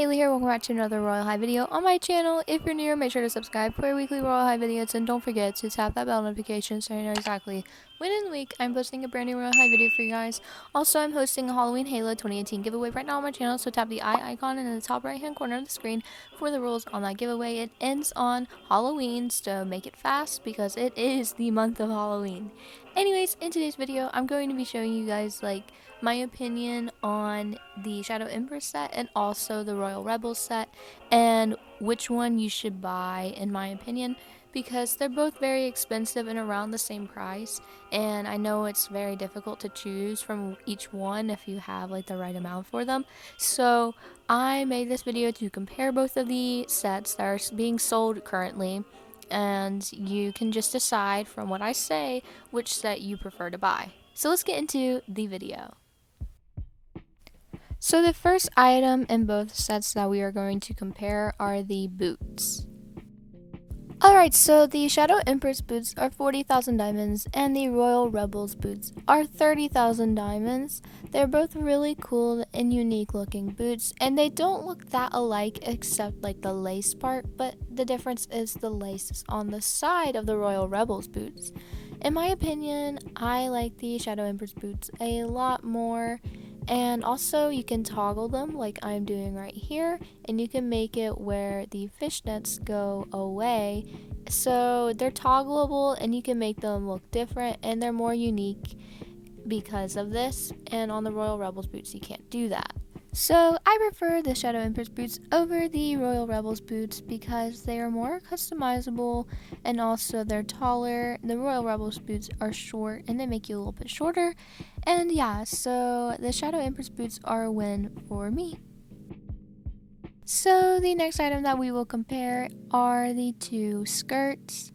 Haley here, welcome back to another Royale High video on my channel. If you're new, make sure to subscribe for weekly Royale High videos, and don't forget to tap that bell notification so you know exactly when in the week I'm posting a brand new Royale High video for you guys. Also, I'm hosting a Halloween Halo 2018 giveaway right now on my channel, so tap the eye icon in the top right hand corner of the screen for the rules on that giveaway. It ends on Halloween, so make it fast because it is the month of Halloween. Anyways, in today's video, I'm going to be showing you guys my opinion on the Shadow Empress set and also the Royale Rebels set, and which one you should buy in my opinion, because they're both very expensive and around the same price, and I know it's very difficult to choose from each one if you have the right amount for them. So I made this video to compare both of the sets that are being sold currently, and you can just decide from what I say which set you prefer to buy. So let's get into the video. So the first item in both sets that we are going to compare are the boots. Alright, so the Shadow Empress boots are 40,000 diamonds and the Royale Rebels boots are 30,000 diamonds. They're both really cool and unique looking boots, and they don't look that alike except the lace part, but the difference is the lace is on the side of the Royale Rebels boots. In my opinion, I like the Shadow Empress boots a lot more. And also you can toggle them like I'm doing right here, and you can make it where the fishnets go away, so they're toggleable and you can make them look different and they're more unique because of this. And on the Royale Rebels boots you can't do that. So I prefer the Shadow Empress boots over the Royale Rebels boots because they are more customizable, and also they're taller. The Royale Rebels boots are short and they make you a little bit shorter. And yeah, so the Shadow Empress boots are a win for me. So the next item that we will compare are the two skirts.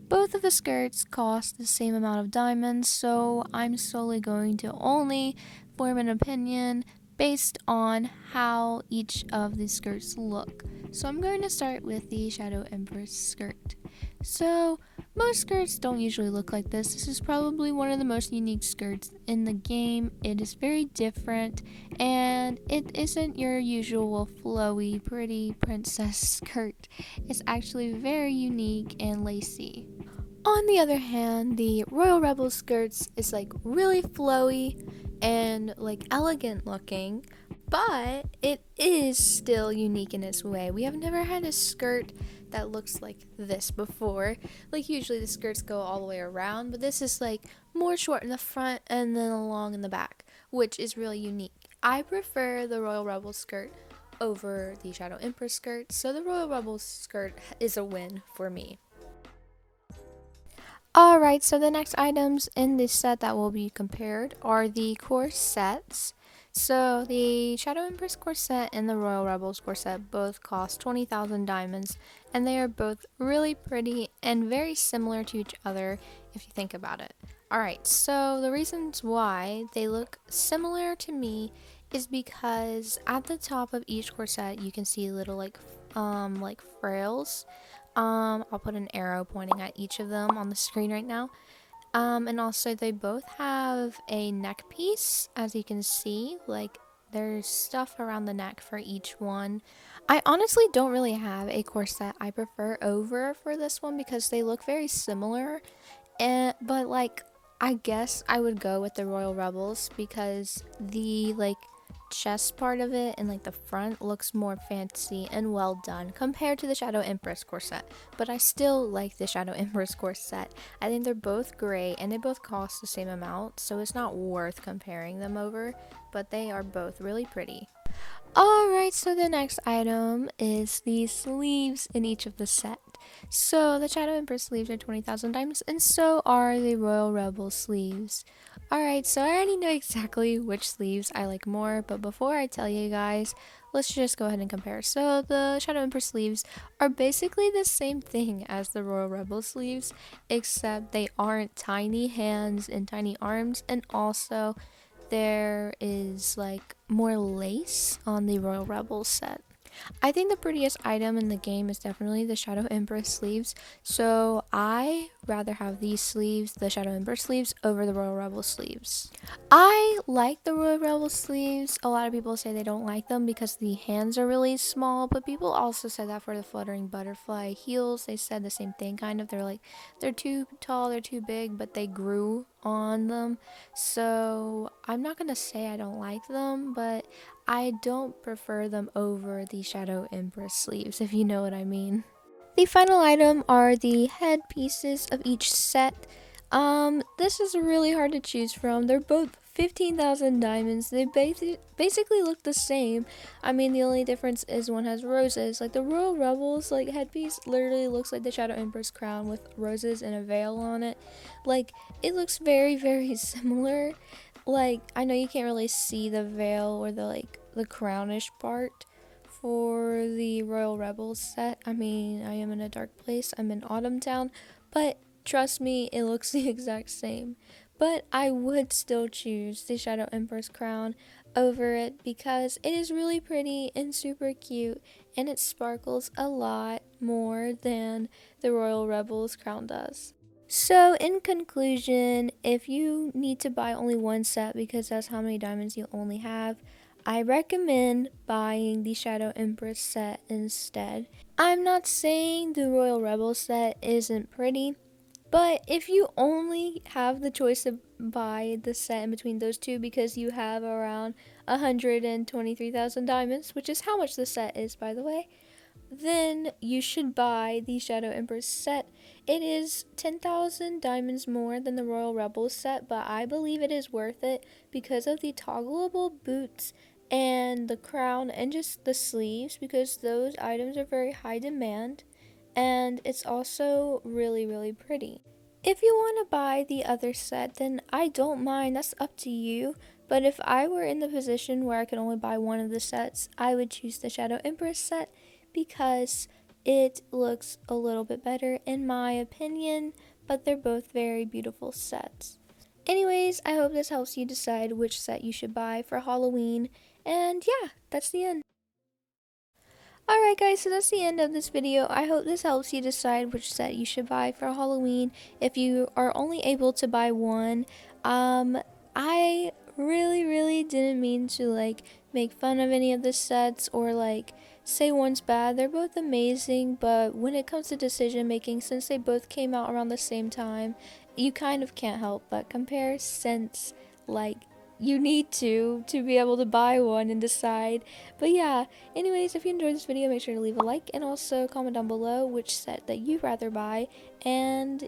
Both of the skirts cost the same amount of diamonds, so I'm solely going to only form an opinion based on how each of the skirts look. So I'm going to start with the Shadow Empress skirt. So most skirts don't usually look like this. This is probably one of the most unique skirts in the game. It is very different, and it isn't your usual flowy, pretty princess skirt. It's actually very unique and lacy. On the other hand, the Royale Rebels skirts is really flowy and elegant looking, but it is still unique in its way. We have never had a skirt that looks like this before. Usually the skirts go all the way around, but this is more short in the front and then long in the back, which is really unique. I prefer the Royale Rebels skirt over the Shadow Empress skirt, so the Royale Rebels skirt is a win for me. Alright, so the next items in this set that will be compared are the corsets. So the Shadow Empress corset and the Royale Rebels corset both cost 20,000 diamonds, and they are both really pretty and very similar to each other if you think about it. Alright, so the reasons why they look similar to me is because at the top of each corset you can see little frills. I'll put an arrow pointing at each of them on the screen right now. And also they both have a neck piece, as you can see. There's stuff around the neck for each one. I honestly don't really have a corset I prefer over for this one because they look very similar. But I guess I would go with the Royale Rebels because the chest part of it and the front looks more fancy and well done compared to the Shadow Empress corset. But I still like the Shadow Empress corset. I think they're both great and they both cost the same amount, so it's not worth comparing them over, but they are both really pretty. Alright, so the next item is the sleeves in each of the set. So the Shadow Empress sleeves are 20,000 diamonds, and so are the Royale Rebel sleeves. Alright, so I already know exactly which sleeves I like more, but before I tell you guys, let's just go ahead and compare. So the Shadow Empress sleeves are basically the same thing as the Royale Rebel sleeves, except they aren't tiny hands and tiny arms, and also there is more lace on the Royale Rebels set. I think the prettiest item in the game is definitely the Shadow Empress sleeves, so I rather have these sleeves, the Shadow Empress sleeves, over the Royale Rebels sleeves. I like the Royale Rebels sleeves. A lot of people say they don't like them because the hands are really small, but people also said that for the fluttering butterfly heels. They said the same thing, kind of. They're like, they're too tall, they're too big, but they grew on them. So I'm not gonna say I don't like them, but I don't prefer them over the Shadow Empress sleeves, if you know what I mean. The final item are the headpieces of each set. This is really hard to choose from. They're both 15,000 diamonds. They basically look the same. I mean, the only difference is one has roses. Like the Royal Rebels like headpiece literally looks like the Shadow Empress crown with roses and a veil on it. Like it looks very, very similar. Like I know you can't really see the veil or the crownish part for the Royal Rebels set. I mean, I am in a dark place. I'm in Autumn Town, but trust me, it looks the exact same. But I would still choose the Shadow Empress crown over it because it is really pretty and super cute, and it sparkles a lot more than the Royal Rebels crown does. So in conclusion, if you need to buy only one set because that's how many diamonds you only have, I recommend buying the Shadow Empress set instead. I'm not saying the Royal Rebel set isn't pretty, but if you only have the choice to buy the set in between those two because you have around 123,000 diamonds, which is how much the set is, by the way, then you should buy the Shadow Empress set. It is 10,000 diamonds more than the Royal Rebels set, but I believe it is worth it because of the toggleable boots and the crown and just the sleeves, because those items are very high demand, and it's also really, really pretty. If you want to buy the other set, then I don't mind, that's up to you. But if I were in the position where I could only buy one of the sets, I would choose the Shadow Empress set because it looks a little bit better in my opinion, but they're both very beautiful sets. Anyways, I hope this helps you decide which set you should buy for Halloween, and yeah, that's the end. Alright guys, so that's the end of this video. I hope this helps you decide which set you should buy for Halloween if you are only able to buy one. I really didn't mean to make fun of any of the sets or say one's bad. They're both amazing, but when it comes to decision making, since they both came out around the same time, you kind of can't help but compare, since you need to be able to buy one and decide. But yeah, anyways, if you enjoyed this video, make sure to leave a like and also comment down below which set that you'd rather buy. And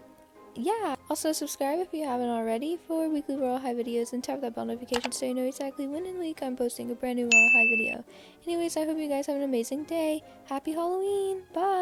yeah, also subscribe if you haven't already for weekly Royale High videos, and tap that bell notification so you know exactly when in the week I'm posting a brand new Royale High video. Anyways, I hope you guys have an amazing day. Happy Halloween. Bye.